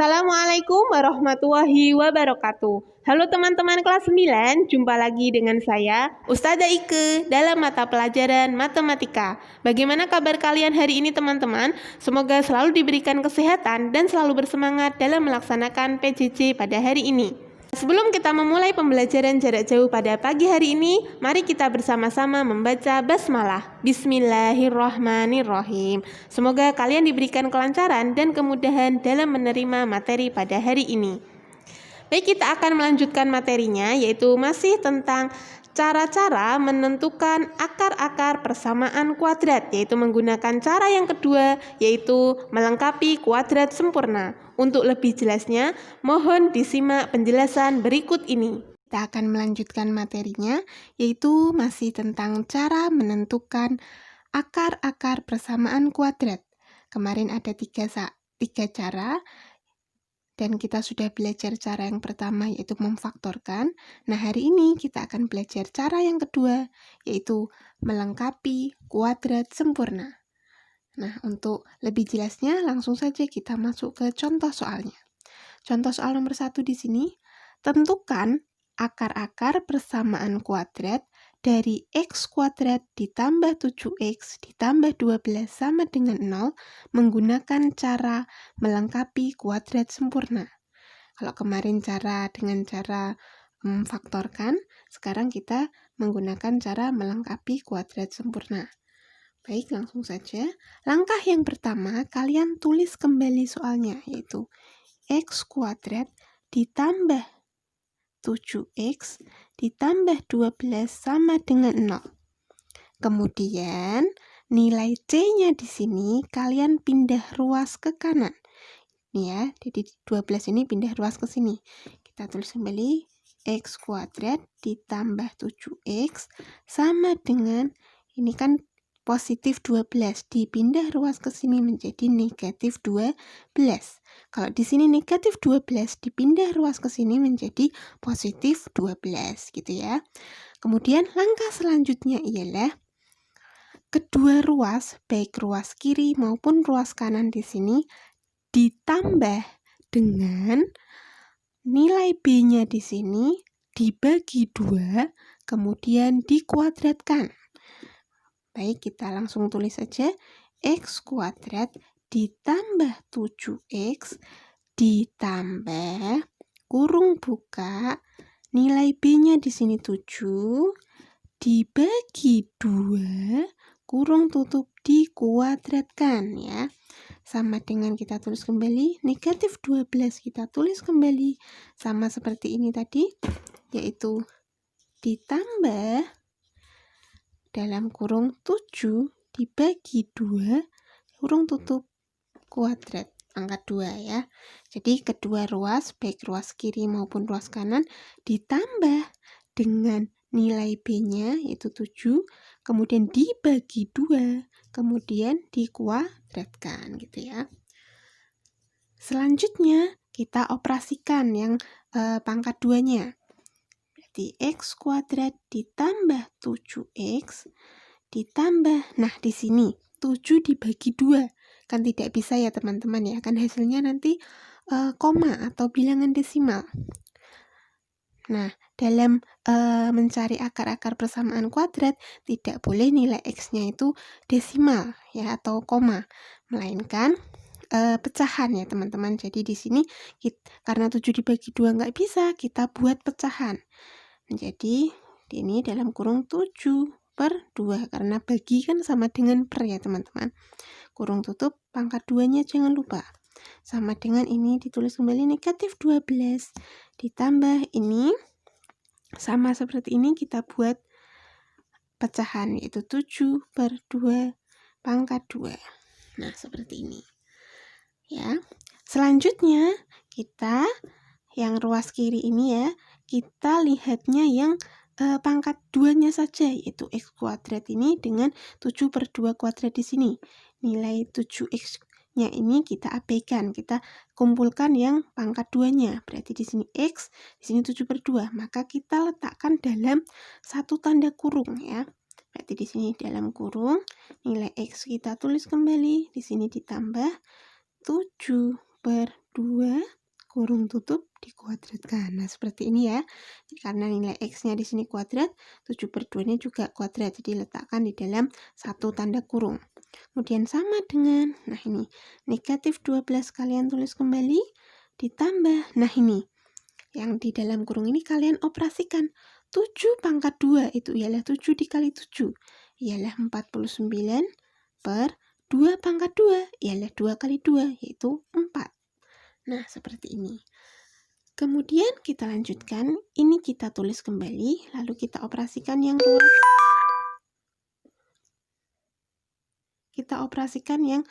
Assalamualaikum warahmatullahi wabarakatuh. Halo teman-teman kelas 9, jumpa lagi dengan saya, Ustazah Ike, dalam mata pelajaran matematika. Bagaimana kabar kalian hari ini teman-teman? Semoga selalu diberikan kesehatan dan selalu bersemangat dalam melaksanakan PJJ pada hari ini. Sebelum kita memulai pembelajaran jarak jauh pada pagi hari ini, mari kita bersama-sama membaca basmalah. Bismillahirrahmanirrahim. Semoga kalian diberikan kelancaran dan kemudahan dalam menerima materi pada hari ini. Baik, kita akan melanjutkan materinya, yaitu masih tentang cara-cara menentukan akar-akar persamaan kuadrat, yaitu menggunakan cara yang kedua, yaitu melengkapi kuadrat sempurna. Untuk lebih jelasnya, mohon disimak penjelasan berikut ini. Kita akan melanjutkan materinya, yaitu masih tentang cara menentukan akar-akar persamaan kuadrat. Kemarin ada tiga cara, dan kita sudah belajar cara yang pertama, yaitu memfaktorkan. Nah, hari ini kita akan belajar cara yang kedua, yaitu melengkapi kuadrat sempurna. Nah, untuk lebih jelasnya, langsung saja kita masuk ke contoh soalnya. Contoh soal nomor 1 di sini, tentukan akar-akar persamaan kuadrat dari x kuadrat ditambah 7x ditambah 12 sama dengan 0 menggunakan cara melengkapi kuadrat sempurna. Kalau kemarin dengan cara memfaktorkan, sekarang kita menggunakan cara melengkapi kuadrat sempurna. Baik, langsung saja. Langkah yang pertama, kalian tulis kembali soalnya, yaitu x kuadrat ditambah 7x ditambah 12 sama dengan 0. Kemudian, nilai c-nya di sini kalian pindah ruas ke kanan. Nih ya, jadi 12 ini pindah ruas ke sini. Kita tulis kembali x kuadrat ditambah 7x sama dengan, ini kan positif 12, dipindah ruas ke sini menjadi negatif 12. Kalau di sini negatif 12 dipindah ruas ke sini menjadi positif 12 gitu ya. Kemudian langkah selanjutnya ialah kedua ruas, baik ruas kiri maupun ruas kanan di sini ditambah dengan nilai b-nya di sini dibagi 2, kemudian dikuadratkan. Baik, kita langsung tulis saja x kuadrat ditambah 7x ditambah kurung buka, nilai b-nya di sini 7 dibagi 2 kurung tutup dikuadratkan ya. Sama dengan kita tulis kembali negatif 12, kita tulis kembali sama seperti ini tadi, yaitu ditambah dalam kurung 7 dibagi 2 kurung tutup kuadrat angka 2 ya. Jadi kedua ruas, baik ruas kiri maupun ruas kanan ditambah dengan nilai b-nya yaitu 7, kemudian dibagi 2, kemudian dikuadratkan gitu ya. Selanjutnya kita operasikan yang pangkat 2-nya. Berarti x kuadrat ditambah 7x ditambah, nah di sini 7 dibagi 2, kan tidak bisa ya teman-teman ya, kan hasilnya nanti koma atau bilangan desimal. Nah, dalam mencari akar-akar persamaan kuadrat, tidak boleh nilai x-nya itu desimal ya atau koma, melainkan pecahan ya teman-teman. Jadi di sini karena 7 dibagi 2 nggak bisa, kita buat pecahan. Jadi ini dalam kurung 7/2, karena bagi kan sama dengan per ya teman-teman. Kurung tutup pangkat 2-nya jangan lupa. Sama dengan ini ditulis kembali negatif 12 ditambah ini, sama seperti ini kita buat pecahan yaitu 7/2 pangkat 2. Nah, seperti ini. Ya. Selanjutnya kita yang ruas kiri ini ya, kita lihatnya yang pangkat 2-nya saja, yaitu x kuadrat ini dengan 7/2 kuadrat di sini. Nilai 7x-nya ini kita abaikan, kita kumpulkan yang pangkat 2-nya. Berarti di sini x, di sini 7/2, maka kita letakkan dalam satu tanda kurung ya. Berarti di sini dalam kurung nilai x kita tulis kembali, di sini ditambah 7/2 2 kurung tutup dikuadratkan. Nah, seperti ini ya. Jadi, karena nilai X-nya di sini kuadrat, 7 per 2-nya juga kuadrat. Jadi, letakkan di dalam satu tanda kurung. Kemudian sama dengan, nah ini, negatif 12 kalian tulis kembali, ditambah, nah ini, yang di dalam kurung ini kalian operasikan. 7 pangkat 2 itu ialah 7 dikali 7, ialah 49 per 2 pangkat 2, ialah 2 kali 2, yaitu 4. Nah, seperti ini. Kemudian kita lanjutkan, ini kita tulis kembali, lalu kita operasikan yang ruas. Kita operasikan yang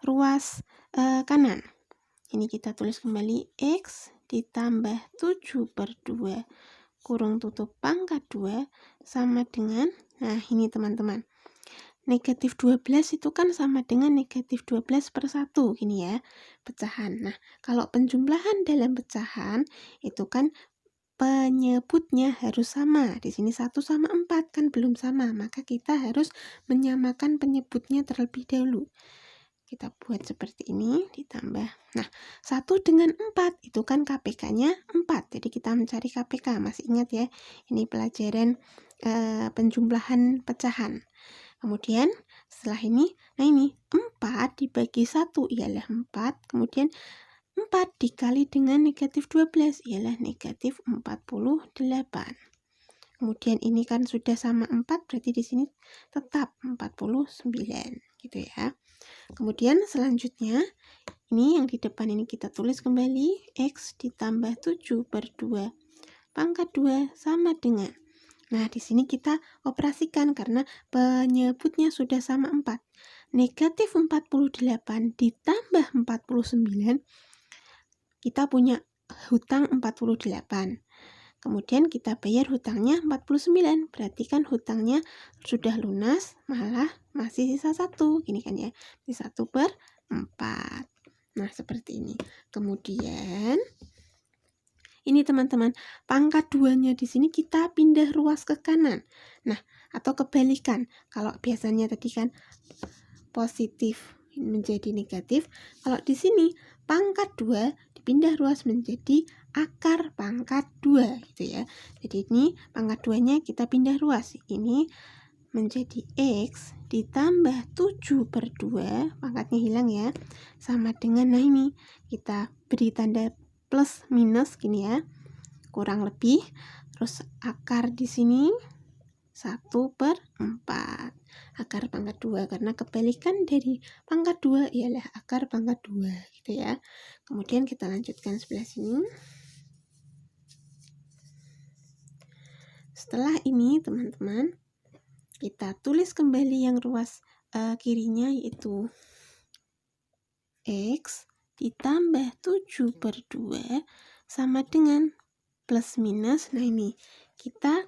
ruas kanan. Ini kita tulis kembali, X ditambah 7 per 2 kurung tutup pangkat 2 sama dengan, nah ini teman-teman, negatif 12 itu kan sama dengan negatif 12 per 1, gini ya, pecahan. Nah, kalau penjumlahan dalam pecahan, itu kan penyebutnya harus sama. Di sini 1 sama 4 kan belum sama, maka kita harus menyamakan penyebutnya terlebih dahulu. Kita buat seperti ini, ditambah. Nah, 1 dengan 4, itu kan KPK-nya 4. Jadi kita mencari KPK, masih ingat ya? Ini pelajaran penjumlahan pecahan. Kemudian, setelah ini, nah ini, 4 dibagi 1 ialah 4. Kemudian, 4 dikali dengan negatif 12 ialah negatif 48. Kemudian ini kan sudah sama 4, berarti di sini tetap 49, gitu ya. Kemudian selanjutnya, ini yang di depan ini kita tulis kembali, X ditambah 7 per 2 pangkat 2 sama dengan. Nah, di sini kita operasikan karena penyebutnya sudah sama 4. Negatif 48 ditambah 49, kita punya hutang 48. Kemudian kita bayar hutangnya 49, berarti kan hutangnya sudah lunas, malah masih sisa 1, gini kan ya, di 1 per 4. Nah, seperti ini. Kemudian, ini teman-teman, pangkat 2-nya di sini kita pindah ruas ke kanan. Nah, atau kebalikan, kalau biasanya tadi kan positif menjadi negatif, kalau di sini pangkat 2 dipindah ruas menjadi akar pangkat 2, gitu ya. Jadi ini pangkat 2-nya kita pindah ruas. Ini menjadi X ditambah 7 per 2, pangkatnya hilang ya, sama dengan, nah ini, kita beri tanda plus minus gini ya, kurang lebih, terus akar di sini 1 per 4, akar pangkat 2, karena kebalikan dari pangkat 2 ialah akar pangkat 2, gitu ya. Kemudian kita lanjutkan sebelah sini. Setelah ini teman-teman, kita tulis kembali yang ruas kirinya, yaitu X ditambah 7 per 2 sama dengan plus minus. Nah ini, kita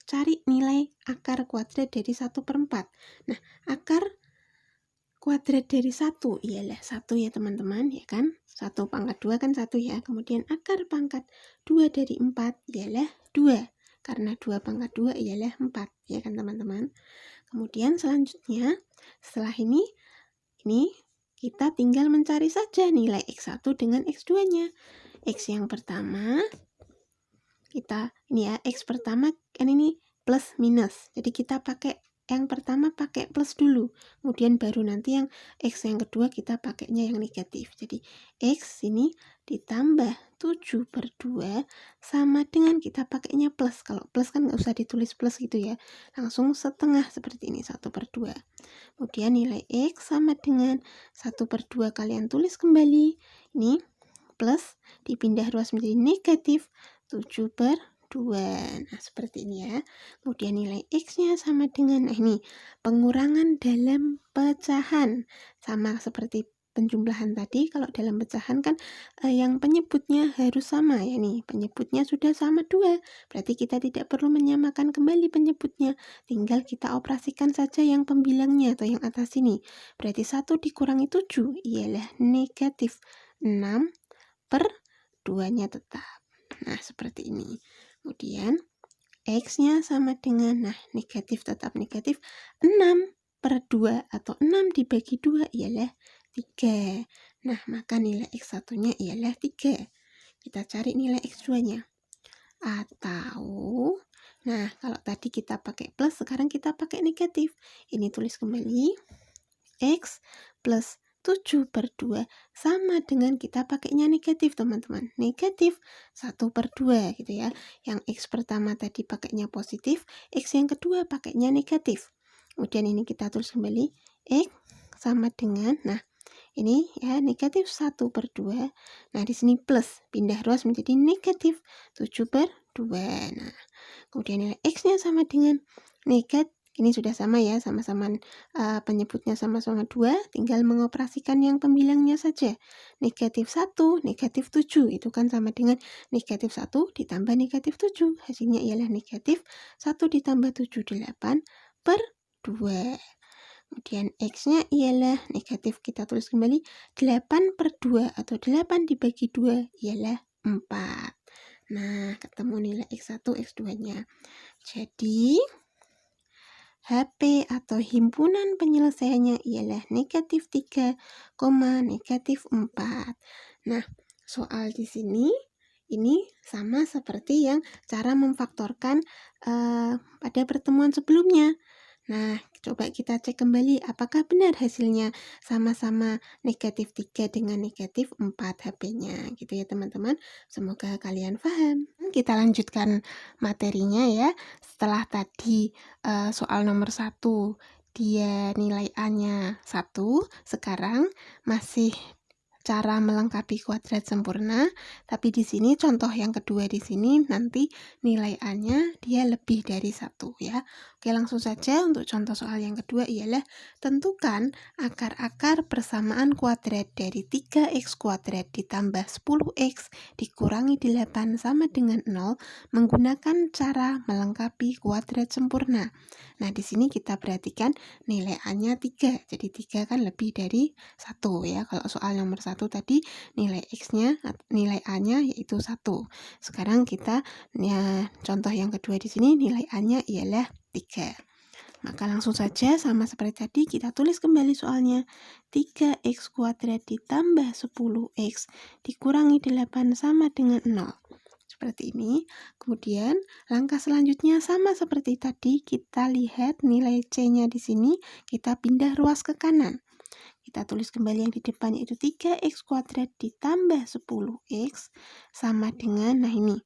cari nilai akar kuadrat dari 1 per 4. Nah, akar kuadrat dari 1 ialah 1 ya teman-teman, ya kan? 1 pangkat 2 kan 1 ya. Kemudian akar pangkat 2 dari 4 ialah 2. Karena 2 pangkat 2 ialah 4, ya kan teman-teman? Kemudian selanjutnya, setelah ini kita tinggal mencari saja nilai X1 dengan X2-nya. X yang pertama, kita ini ya, X pertama kan ini plus minus, jadi kita pakai yang pertama pakai plus dulu, kemudian baru nanti yang X yang kedua kita pakainya yang negatif. Jadi X ini ditambah 7 per 2 sama dengan kita pakainya plus. Kalau plus kan nggak usah ditulis plus gitu ya, langsung setengah seperti ini, 1 per 2. Kemudian nilai X sama dengan 1 per 2 kalian tulis kembali, ini plus dipindah ruas menjadi negatif 7 per 2. Nah, seperti ini ya. Kemudian nilai X-nya sama dengan, nah ini, pengurangan dalam pecahan. Sama seperti penjumlahan tadi, kalau dalam pecahan kan yang penyebutnya harus sama ya nih. Penyebutnya sudah sama 2. Berarti kita tidak perlu menyamakan kembali penyebutnya. Tinggal kita operasikan saja yang pembilangnya atau yang atas ini. Berarti 1 dikurangi 7 ialah negatif 6 per 2-nya tetap. Nah, seperti ini. Kemudian X-nya sama dengan, nah negatif tetap negatif, 6 per 2 atau 6 dibagi 2 ialah 3. Nah, maka nilai X1-nya ialah 3. Kita cari nilai X2-nya. Atau, nah kalau tadi kita pakai plus, sekarang kita pakai negatif. Ini tulis kembali, X plus 7/2 sama dengan kita pakainya negatif, teman-teman. Negatif 1/2 gitu ya. Yang X pertama tadi pakainya positif, X yang kedua pakainya negatif. Kemudian ini kita tulis kembali, X sama dengan, nah ini ya negatif 1/2. Nah di sini plus, pindah ruas menjadi negatif 7/2. Nah kemudian nilai X-nya sama dengan negatif. Ini sudah sama ya, sama-sama penyebutnya sama-sama 2, tinggal mengoperasikan yang pembilangnya saja. Negatif 1, negatif 7, itu kan sama dengan negatif 1 ditambah negatif 7. Hasilnya ialah negatif 1 ditambah 7, 8/2. Kemudian X-nya ialah negatif, kita tulis kembali 8/2 atau 8 dibagi 2 ialah 4. Nah, ketemu nilai X1, X2-nya. Jadi, HP atau himpunan penyelesaiannya ialah negatif 3, negatif 4. Nah, soal di sini ini sama seperti yang cara memfaktorkan pada pertemuan sebelumnya. Nah, coba kita cek kembali apakah benar hasilnya sama-sama negatif 3 dengan negatif 4 HP-nya. Gitu ya teman-teman. Semoga kalian paham. Kita lanjutkan materinya ya. Setelah tadi soal nomor 1 dia nilai A-nya 1, sekarang masih cara melengkapi kuadrat sempurna, tapi di sini contoh yang kedua di sini nanti nilai A-nya dia lebih dari 1 ya. Oke, langsung saja untuk contoh soal yang kedua ialah tentukan akar-akar persamaan kuadrat dari 3x kuadrat ditambah 10x dikurangi 8 sama dengan 0 menggunakan cara melengkapi kuadrat sempurna. Nah, di sini kita perhatikan nilai A-nya 3. Jadi 3 kan lebih dari 1 ya. Kalau soal nomor 1 tadi nilai X-nya, nilai A-nya yaitu 1. Sekarang kita ya, contoh yang kedua di sini nilai A-nya ialah 3. Maka langsung saja sama seperti tadi kita tulis kembali soalnya. 3x kuadrat ditambah 10x dikurangi 8 sama dengan 0. Seperti ini. Kemudian langkah selanjutnya sama seperti tadi, kita lihat nilai C-nya di sini, kita pindah ruas ke kanan. Kita tulis kembali yang di depan yaitu 3x kuadrat ditambah 10x sama dengan, nah ini,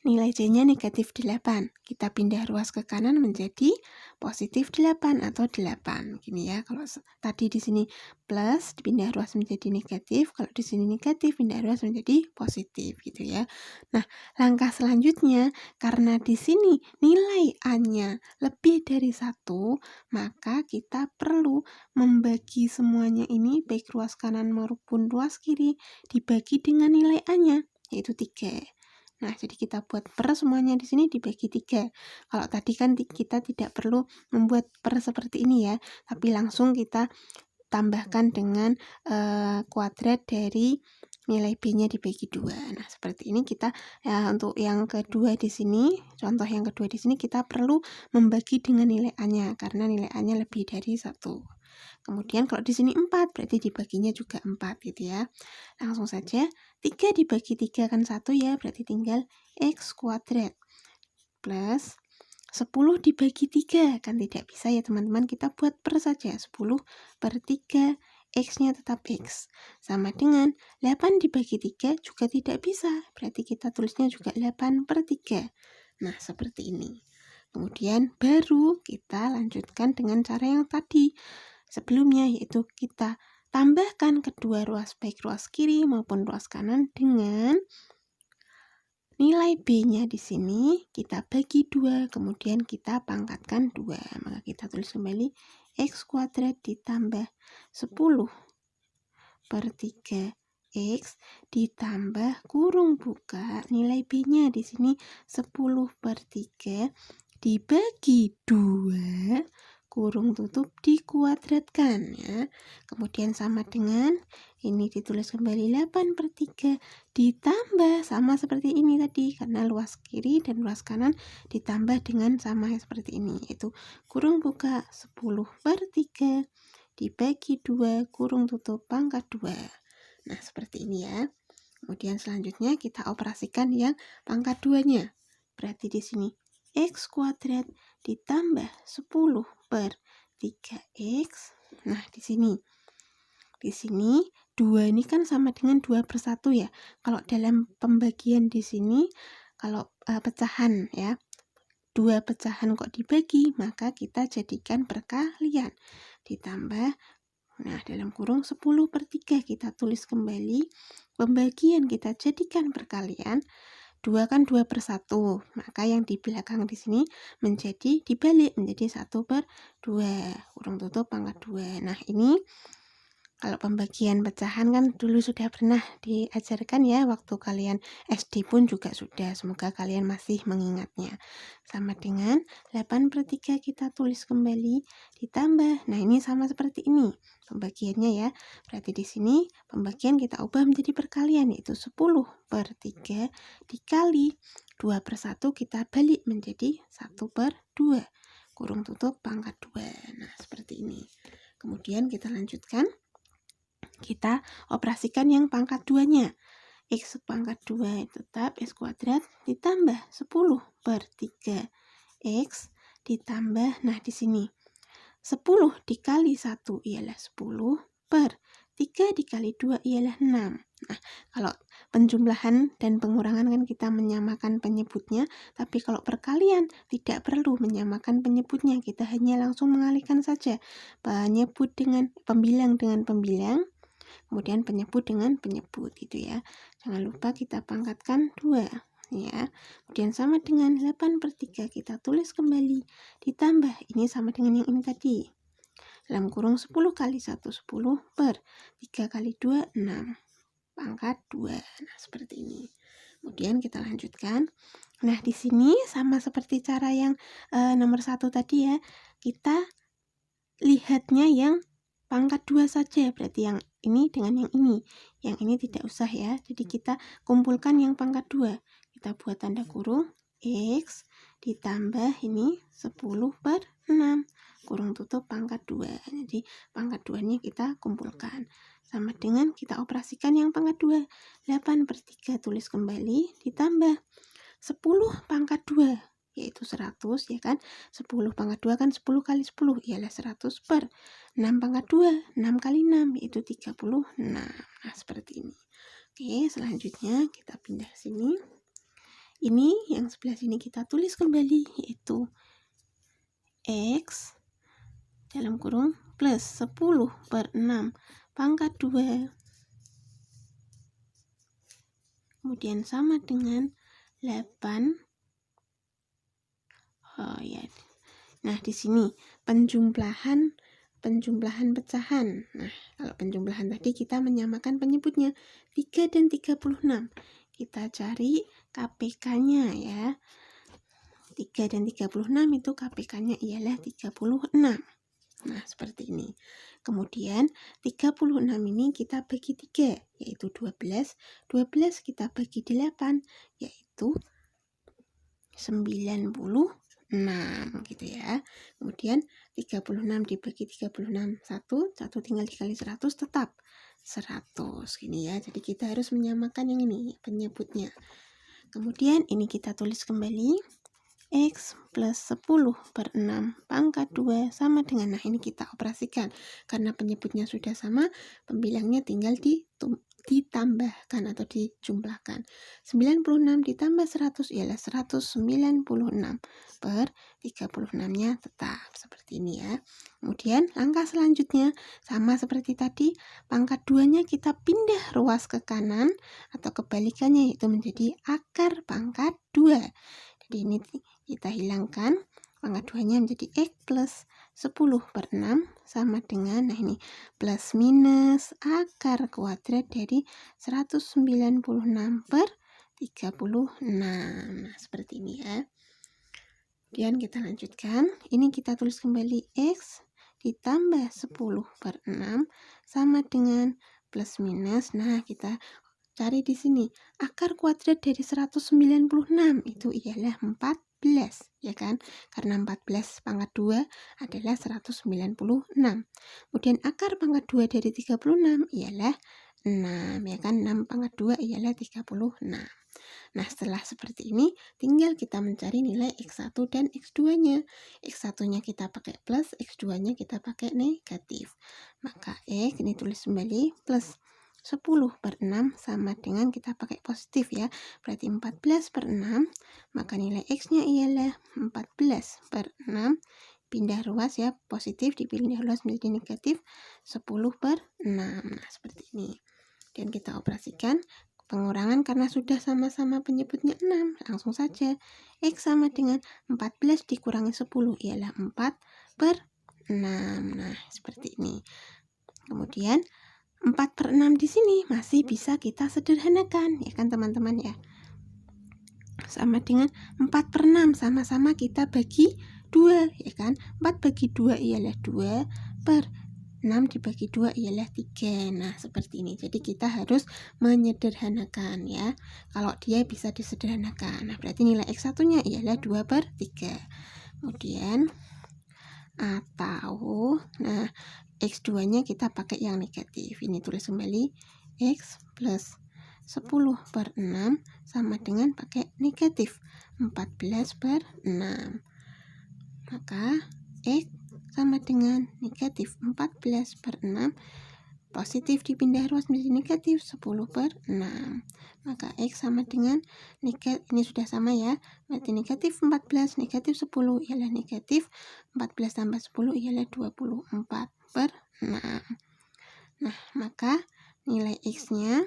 nilai C-nya negatif 8. Kita pindah ruas ke kanan menjadi positif 8 atau 8. Gini ya, kalau tadi di sini plus, pindah ruas menjadi negatif. Kalau di sini negatif, pindah ruas menjadi positif gitu ya. Nah, langkah selanjutnya, karena di sini nilai A-nya lebih dari 1, maka kita perlu membagi semuanya ini, baik ruas kanan maupun ruas kiri, dibagi dengan nilai A-nya, yaitu 3. Nah, jadi kita buat per semuanya di sini dibagi 3. Kalau tadi kan kita tidak perlu membuat per seperti ini ya, tapi langsung kita tambahkan dengan kuadrat dari nilai B-nya dibagi 2. Nah, seperti ini kita untuk yang kedua di sini, contoh yang kedua di sini kita perlu membagi dengan nilai A-nya karena nilai A-nya lebih dari 1. Kemudian kalau di sini 4, berarti dibaginya juga 4 gitu ya. Langsung saja, 3 dibagi 3 kan 1 ya, berarti tinggal x kuadrat. Plus 10 dibagi 3, kan tidak bisa ya teman-teman, kita buat per saja. 10/3, x-nya tetap x. Sama dengan 8 dibagi 3 juga tidak bisa, berarti kita tulisnya juga 8/3. Nah, seperti ini. Kemudian baru kita lanjutkan dengan cara yang tadi sebelumnya, yaitu kita tambahkan kedua ruas, baik ruas kiri maupun ruas kanan, dengan nilai B-nya di sini kita bagi 2, kemudian kita pangkatkan 2. Maka kita tulis kembali x kuadrat ditambah 10/3x ditambah kurung buka nilai B-nya di sini 10/3 dibagi 2 kurung tutup dikuadratkan ya. Kemudian sama dengan ini ditulis kembali 8/3 ditambah sama seperti ini tadi, karena luas kiri dan luas kanan ditambah dengan sama seperti ini, yaitu kurung buka 10/3 dibagi 2 kurung tutup pangkat 2. Nah, seperti ini ya. Kemudian selanjutnya kita operasikan yang pangkat 2-nya. Berarti di sini X kuadrat ditambah 10 per 3X. Nah, di sini 2 ini kan sama dengan 2/1 ya. Kalau dalam pembagian di sini, kalau pecahan ya, 2 pecahan kok dibagi, maka kita jadikan perkalian. Ditambah, nah dalam kurung 10/3 kita tulis kembali, pembagian kita jadikan perkalian. 2 kan 2/1, maka yang di belakang di sini menjadi dibalik, menjadi 1/2, kurung tutup pangkat 2. Nah, ini kalau pembagian pecahan kan dulu sudah pernah diajarkan ya, waktu kalian SD pun juga sudah. Semoga kalian masih mengingatnya. Sama dengan 8/3 kita tulis kembali, ditambah. Nah, ini sama seperti ini pembagiannya ya. Berarti di sini pembagian kita ubah menjadi perkalian, yaitu 10/3 dikali 2/1 kita balik menjadi 1/2. Kurung tutup pangkat 2. Nah, seperti ini. Kemudian kita lanjutkan. Kita operasikan yang pangkat 2-nya. X pangkat 2 tetap X kuadrat ditambah 10/3X ditambah, nah di sini 10 dikali 1 ialah 10 per 3 dikali 2 ialah 6. Nah, kalau penjumlahan dan pengurangan kan kita menyamakan penyebutnya, tapi kalau perkalian tidak perlu menyamakan penyebutnya, kita hanya langsung mengalihkan saja penyebut dengan pembilang dengan pembilang, kemudian penyebut dengan penyebut gitu ya. Jangan lupa kita pangkatkan 2 ya. Kemudian sama dengan 8/3 kita tulis kembali, ditambah ini sama dengan yang ini tadi. Dalam kurung 10 kali 1 10 per 3 kali 2 6 pangkat 2. Nah, seperti ini. Kemudian kita lanjutkan. Nah, di sini sama seperti cara yang nomor 1 tadi ya. Kita lihatnya yang pangkat 2 saja, berarti yang ini dengan yang ini. Yang ini tidak usah ya. Jadi kita kumpulkan yang pangkat 2. Kita buat tanda kurung X ditambah ini 10/6 kurung tutup pangkat 2. Jadi pangkat 2-nya kita kumpulkan. Sama dengan kita operasikan yang pangkat 2. 8/3 tulis kembali ditambah 10 pangkat 2 yaitu 100 ya kan. 10 pangkat 2 kan 10 kali 10 ialah 100 per 6 pangkat 2, 6 kali 6 yaitu 36. Nah, seperti ini. Oke, selanjutnya kita pindah sini. Ini yang sebelah sini kita tulis kembali, yaitu X dalam kurung plus 10/6 pangkat 2. Kemudian sama dengan 8. Oh ya. Nah, di sini penjumlahan pecahan. Nah, kalau penjumlahan tadi kita menyamakan penyebutnya 3 dan 36. Kita cari KPK-nya ya. 3 dan 36 itu KPK-nya ialah 36. Nah, seperti ini. Kemudian 36 ini kita bagi 3, yaitu 12. 12 kita bagi 8, yaitu 96 gitu ya. Kemudian 36 dibagi 36 1 tinggal dikali 100 tetap 100 gini ya. Jadi kita harus menyamakan yang ini penyebutnya. Kemudian ini kita tulis kembali X plus 10/6 pangkat 2 sama dengan, nah ini kita operasikan karena penyebutnya sudah sama, pembilangnya tinggal ditambahkan atau dijumlahkan. 96 ditambah 100 ialah 196 per 36-nya tetap seperti ini ya. Kemudian langkah selanjutnya sama seperti tadi, pangkat 2-nya kita pindah ruas ke kanan atau kebalikannya, yaitu menjadi akar pangkat 2. Jadi ini kita hilangkan pangkat 2-nya menjadi X plus 10/6 sama dengan, nah ini plus minus akar kuadrat dari 196 per 36. Nah, seperti ini ya. Kemudian kita lanjutkan. Ini kita tulis kembali X ditambah 10/6 sama dengan plus minus. Nah, kita cari di sini akar kuadrat dari 196 itu ialah 14. 14, ya kan? Karena 14 pangkat 2 adalah 196. Kemudian akar pangkat 2 dari 36 ialah 6, ya kan? 6 pangkat 2 ialah 36. Nah, setelah seperti ini, tinggal kita mencari nilai X1 dan X2-nya. X1-nya kita pakai plus, X2-nya kita pakai negatif. Maka X, ini tulis kembali, plus 10 per 6 sama dengan kita pakai positif ya. Berarti 14 per 6, maka nilai X-nya ialah 14 per 6. Pindah ruas ya, positif dipindah ruas menjadi negatif 10 per 6. Nah, seperti ini. Dan kita operasikan pengurangan karena sudah sama-sama penyebutnya 6. Langsung saja. X sama dengan 14 dikurangi 10 ialah 4 per 6. Nah, seperti ini. Kemudian 4 per 6 di sini masih bisa kita sederhanakan, ya kan teman-teman ya. Sama dengan 4 per 6, sama-sama kita bagi 2, ya kan. 4 bagi 2 ialah 2 per 6 dibagi 2 ialah 3. Nah, seperti ini. Jadi kita harus menyederhanakan ya. Kalau dia bisa disederhanakan. Nah, berarti nilai X1-nya ialah 2 per 3. Kemudian atau nah, X2-nya kita pakai yang negatif. Ini tulis kembali X plus 10 per 6 sama dengan pakai negatif 14 per 6. Maka X sama dengan negatif 14 per 6. Positif dipindah ruas menjadi negatif 10 per 6. Maka X sama dengan negatif, ini sudah sama ya. Berarti negatif 14, negatif 10 ialah negatif 14 tambah 10 ialah 24 per 6. Nah, maka nilai X-nya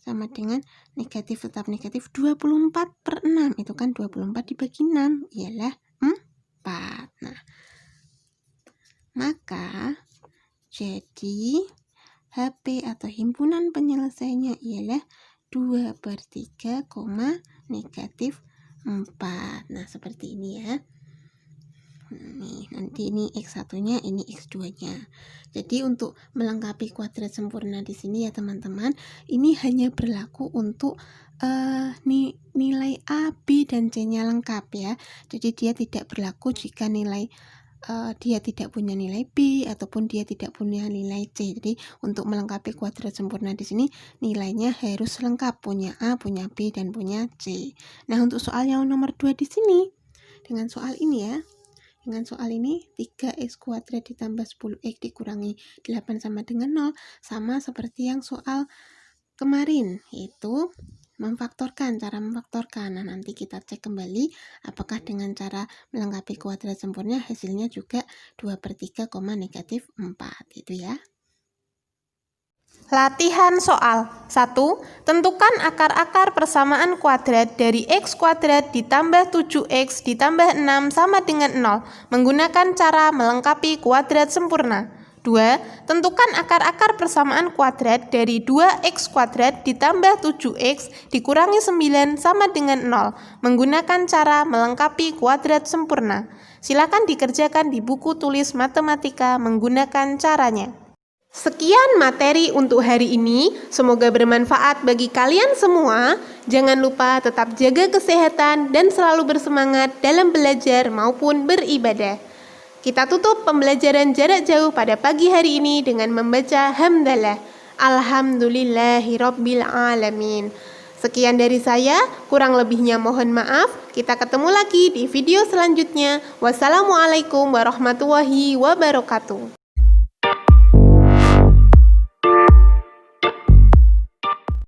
sama dengan negatif tetap negatif 24 per 6. Itu kan 24 dibagi 6 ialah 4. Nah, maka jadi HP atau himpunan penyelesaiannya ialah 2 per 3, negatif 4. Nah, seperti ini ya. Nih, nanti ini X1-nya, ini X2-nya. Jadi untuk melengkapi kuadrat sempurna di sini ya teman-teman, ini hanya berlaku untuk nilai A, B, dan C-nya lengkap ya. Jadi dia tidak berlaku jika nilai dia tidak punya nilai B ataupun dia tidak punya nilai C. Jadi untuk melengkapi kuadrat sempurna di sini nilainya harus lengkap, punya A, punya B, dan punya C. Nah, untuk soal yang nomor 2 di sini, dengan soal ini ya. Dengan soal ini 3x kuadrat ditambah 10x dikurangi 8 sama dengan 0, sama seperti yang soal kemarin, yaitu cara memfaktorkan. Nah, nanti kita cek kembali apakah dengan cara melengkapi kuadrat sempurna hasilnya juga 2 per 3, negatif 4 gitu ya. Latihan soal 1. Tentukan akar-akar persamaan kuadrat dari x kuadrat ditambah 7x ditambah 6 sama dengan 0 menggunakan cara melengkapi kuadrat sempurna. 2. Tentukan akar-akar persamaan kuadrat dari 2x kuadrat ditambah 7x dikurangi 9 sama dengan 0 menggunakan cara melengkapi kuadrat sempurna. Silakan dikerjakan di buku tulis matematika menggunakan caranya. Sekian materi untuk hari ini, semoga bermanfaat bagi kalian semua. Jangan lupa tetap jaga kesehatan dan selalu bersemangat dalam belajar maupun beribadah. Kita tutup pembelajaran jarak jauh pada pagi hari ini dengan membaca hamdalah. Alhamdulillahirabbil alamin. Sekian dari saya, kurang lebihnya mohon maaf. Kita ketemu lagi di video selanjutnya. Wassalamualaikum warahmatullahi wabarakatuh.